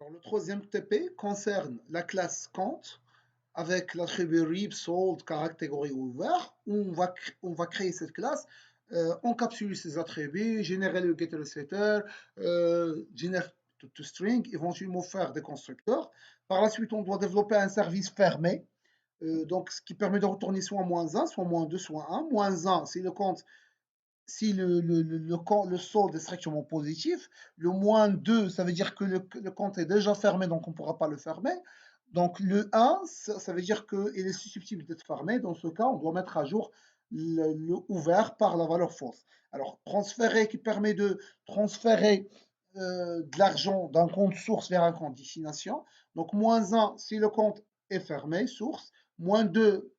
Alors, le troisième TP concerne la classe count avec l'attribut reap, sold, catégorie ouvert, où on va créer cette classe, encapsuler ses attributs, générer le getter setter, générer to string, éventuellement faire des constructeurs. Par la suite, on doit développer un service fermé, donc ce qui permet de retourner soit -1, soit -2, soit 1. -1, c'est le compte si le solde est strictement positif. Le -2, ça veut dire que le compte est déjà fermé, donc on ne pourra pas le fermer. Donc le 1, ça veut dire qu'il est susceptible d'être fermé. Dans ce cas, on doit mettre à jour le ouvert par la valeur fausse. Alors, transférer qui permet de transférer de l'argent d'un compte source vers un compte destination. Donc, -1, si le compte est fermé, source. -2,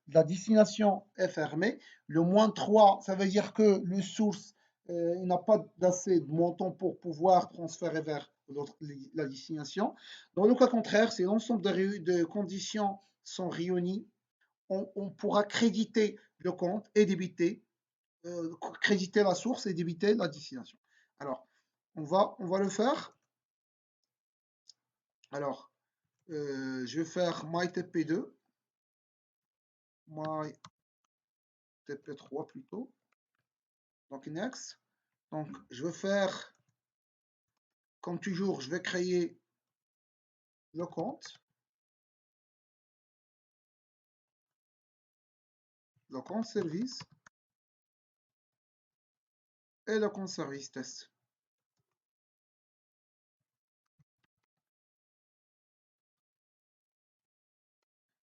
la destination est fermée. Le -3, ça veut dire que le source n'a pas d'assez de montant pour pouvoir transférer vers la destination. Dans le cas contraire, si l'ensemble de conditions sont réunies, on pourra créditer le compte et débiter, créditer la source et débiter la destination. Alors, on va le faire. Alors, je vais faire myTP2, myTP3 plutôt. Donc, next. Donc, je vais faire, comme toujours, je vais créer le compte service et le compte service test.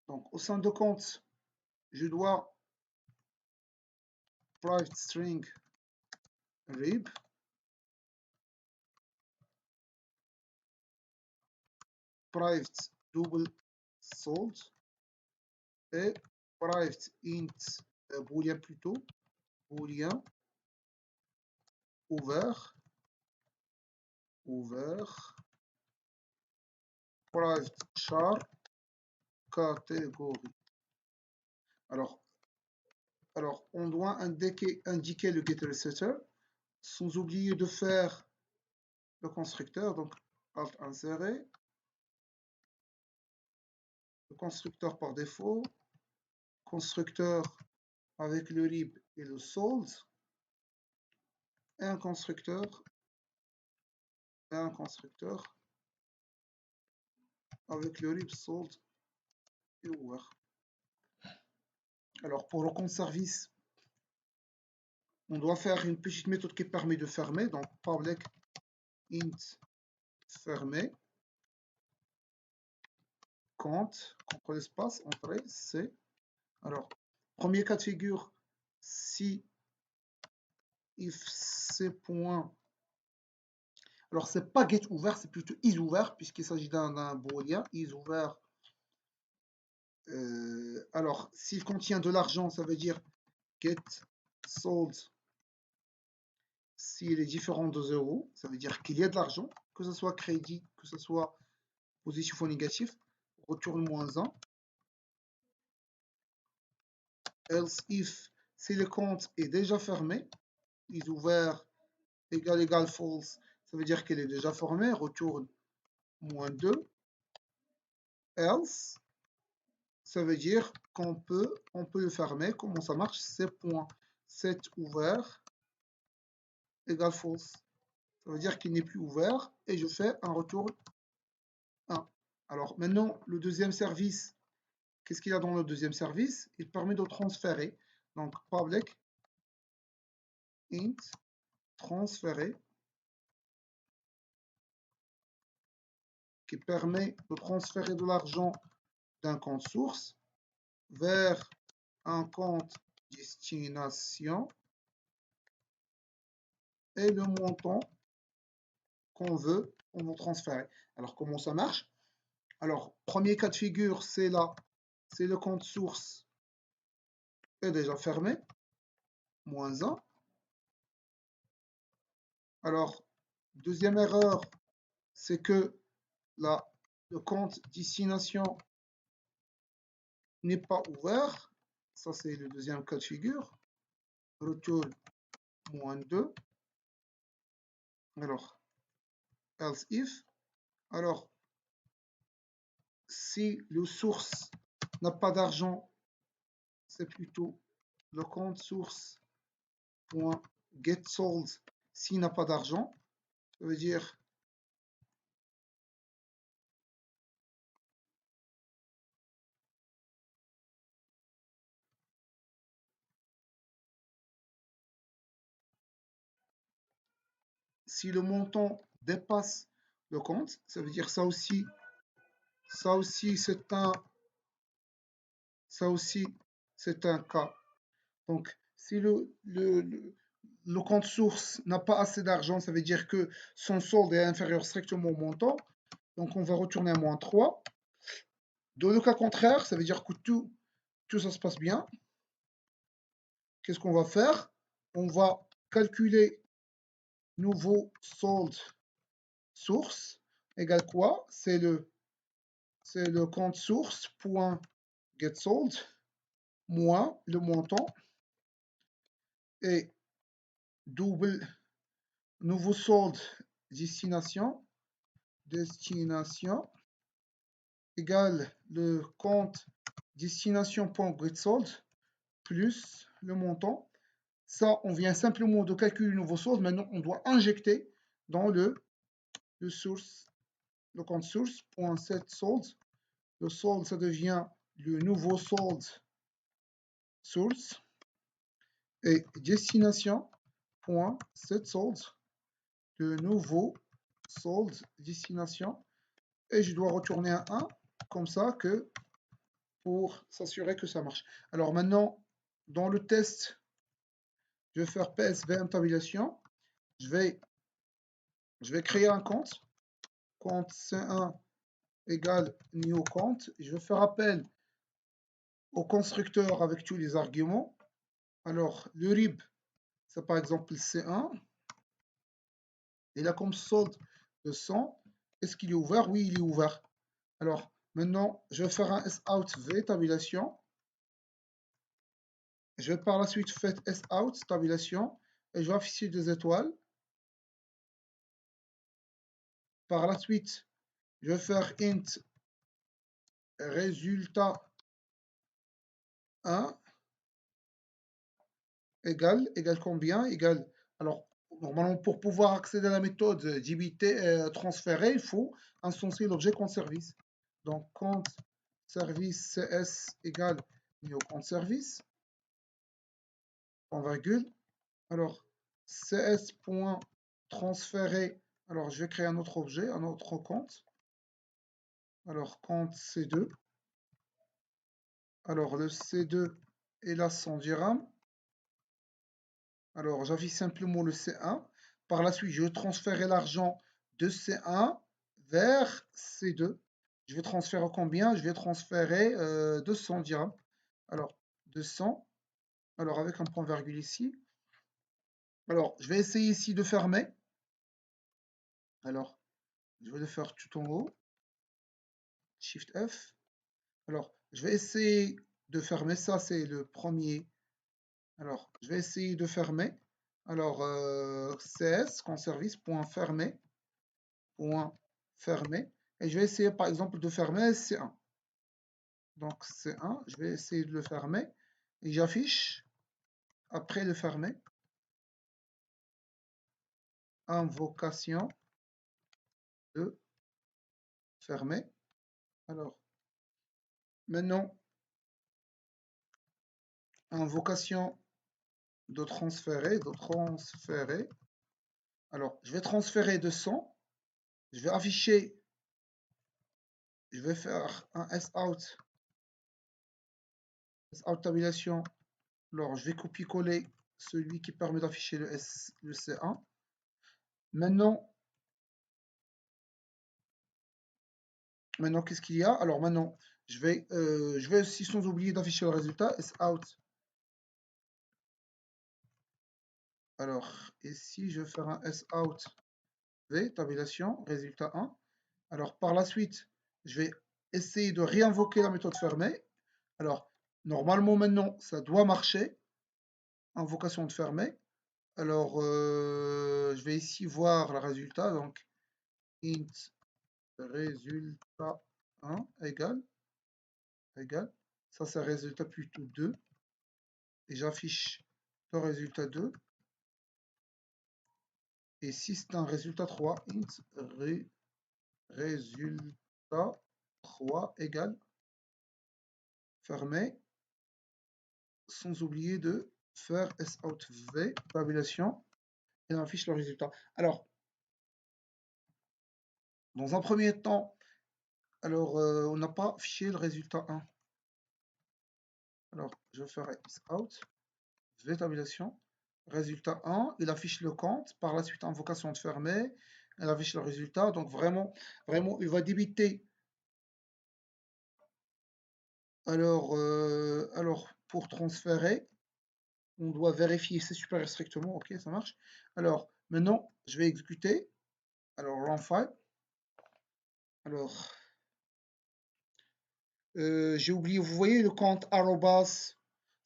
Donc, au sein de compte, je dois private string reap private double sold et private int boolean plutôt, boolean ouvert, private char catégorie. Alors, on doit indiquer le getter setter sans oublier de faire le constructeur. Donc, alt insérer, le constructeur par défaut, constructeur avec le reap et le sold, et un constructeur avec le reap, sold et ouvert. Alors pour le compte service, on doit faire une petite méthode qui permet de fermer, donc public int fermé, compte, contre l'espace, entrée, C. Alors, premier cas de figure, si if c point. Alors, c'est pas get ouvert, c'est plutôt is ouvert, puisqu'il s'agit d'un booléen, is ouvert. Alors, s'il contient de l'argent, ça veut dire get sold s'il est différent de 0, ça veut dire qu'il y a de l'argent, que ce soit crédit, que ce soit positif ou négatif, retourne -1. Else if, si le compte est déjà fermé, is ouvert égal false, ça veut dire qu'il est déjà fermé, retourne -2. Else, ça veut dire qu'on peut le fermer. Comment ça marche? C'est point set ouvert égale false. Ça veut dire qu'il n'est plus ouvert et je fais un retour 1. Alors maintenant, le deuxième service, qu'est-ce qu'il y a dans le deuxième service? Il permet de transférer. Donc public int transférer qui permet de transférer de l'argent d'un compte source vers un compte destination et le montant qu'on veut transférer. Alors comment ça marche? Alors premier cas de figure, c'est là, c'est le compte source est déjà fermé, -1. Alors deuxième erreur, c'est que là, le compte destination n'est pas ouvert. Ça, c'est le deuxième cas de figure. Retourne -2. Alors, else if, Alors, si le source n'a pas d'argent, c'est plutôt le compte source.getSold s'il n'a pas d'argent. Ça veut dire si le montant dépasse le compte, ça veut dire ça aussi c'est un cas. Donc, si le compte source n'a pas assez d'argent, ça veut dire que son solde est inférieur strictement au montant. Donc, on va retourner à -3. Dans le cas contraire, ça veut dire que tout ça se passe bien. Qu'est-ce qu'on va faire? On va calculer nouveau solde source égale quoi? C'est le compte source.getSold moins le montant et double nouveau solde destination égale le compte destination.getSold plus le montant. Ça, on vient simplement de calculer le nouveau solde. Maintenant, on doit injecter dans le compte source.setSold. Le solde, ça devient le nouveau solde source et destination.setSold, le nouveau solde destination. Et je dois retourner à 1 comme ça que pour s'assurer que ça marche. Alors maintenant, dans le test, je vais faire PSVM tabulation. Je vais créer un compte C1 égale new compte. Je vais faire appel au constructeur avec tous les arguments. Alors, le RIB, c'est par exemple C1. Il a comme solde de 100. Est-ce qu'il est ouvert? Oui, il est ouvert. Alors, maintenant, je vais faire un SOUT V tabulation. Je vais par la suite faire SOUT tabulation et je vais afficher des étoiles. Par la suite, je vais faire int résultat 1 égale combien? Égale, alors, normalement, pour pouvoir accéder à la méthode JBT transférée, il faut instancer l'objet compte service. Donc, compte service CS égale new compte service, point virgule. Alors, cs.transférer, alors je vais créer un autre objet, un autre compte. Alors, compte C2. Alors, le C2 est là 100 dirhams. Alors, j'affiche simplement le C1. Par la suite, je vais transférer l'argent de C1 vers C2. Je vais transférer combien? Je vais transférer 200 dirhams. Alors, 200. Alors, avec un point virgule ici. Alors, je vais essayer ici de fermer. Alors, je vais le faire tout en haut. Shift F. Alors, je vais essayer de fermer. Ça, c'est le premier. Alors, je vais essayer de fermer. Alors, CS, compte service, point fermer. Et je vais essayer, par exemple, de fermer C1. Donc, C1, je vais essayer de le fermer. Et j'affiche, après le fermer, invocation de fermer. Alors, maintenant, invocation de transférer, Alors, je vais transférer de 100. Je vais afficher, je vais faire un SOUT tabulation. Alors, je vais copier-coller celui qui permet d'afficher le C1. Maintenant, qu'est-ce qu'il y a? Alors maintenant, je vais aussi sans oublier d'afficher le résultat, SOUT. Alors, ici, je vais faire un SOUT V, tabulation, résultat 1. Alors, par la suite, je vais essayer de réinvoquer la méthode fermée. Alors, normalement, maintenant, ça doit marcher. Invocation de fermer. Alors, je vais ici voir le résultat. Donc, int résultat 1 égale, ça c'est résultat plutôt 2, et j'affiche le résultat 2, et si c'est un résultat 3, int résultat 3 égale, fermé, sans oublier de faire soutv, tabulation, et on affiche le résultat. Alors, dans un premier temps, on n'a pas affiché le résultat 1. Alors, je ferai out, tabulation, résultat 1, il affiche le compte, par la suite invocation de fermer, elle affiche le résultat, donc vraiment, il va débiter. Alors pour transférer, on doit vérifier c'est super strictement, ok, ça marche. Alors, maintenant, je vais exécuter, alors run file, alors, j'ai oublié, vous voyez le compte arrobas,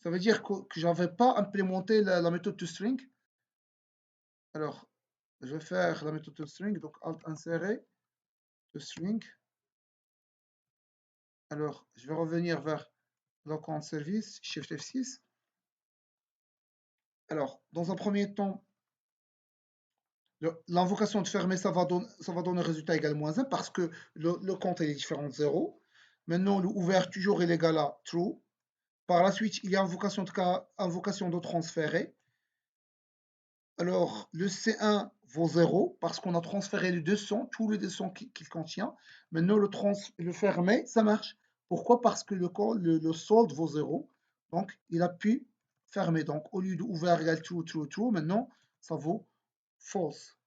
ça veut dire que j'avais pas implémenté la méthode toString. Alors, je vais faire la méthode toString, donc alt insérer toString. Alors, je vais revenir vers le compte service, Shift F6. Alors, dans un premier temps, l'invocation de fermer, ça va donner un résultat égal à -1 parce que le compte est différent de 0. Maintenant, le ouvert toujours est égal à true. Par la suite, il y a invocation de transférer. Alors, le C1 vaut 0 parce qu'on a transféré les 200, tous les 200 qu'il contient. Maintenant, le fermer, ça marche. Pourquoi? Parce que le solde vaut 0. Donc, il a pu fermer. Donc, au lieu de ouvert égale true, true, true, maintenant, ça vaut false.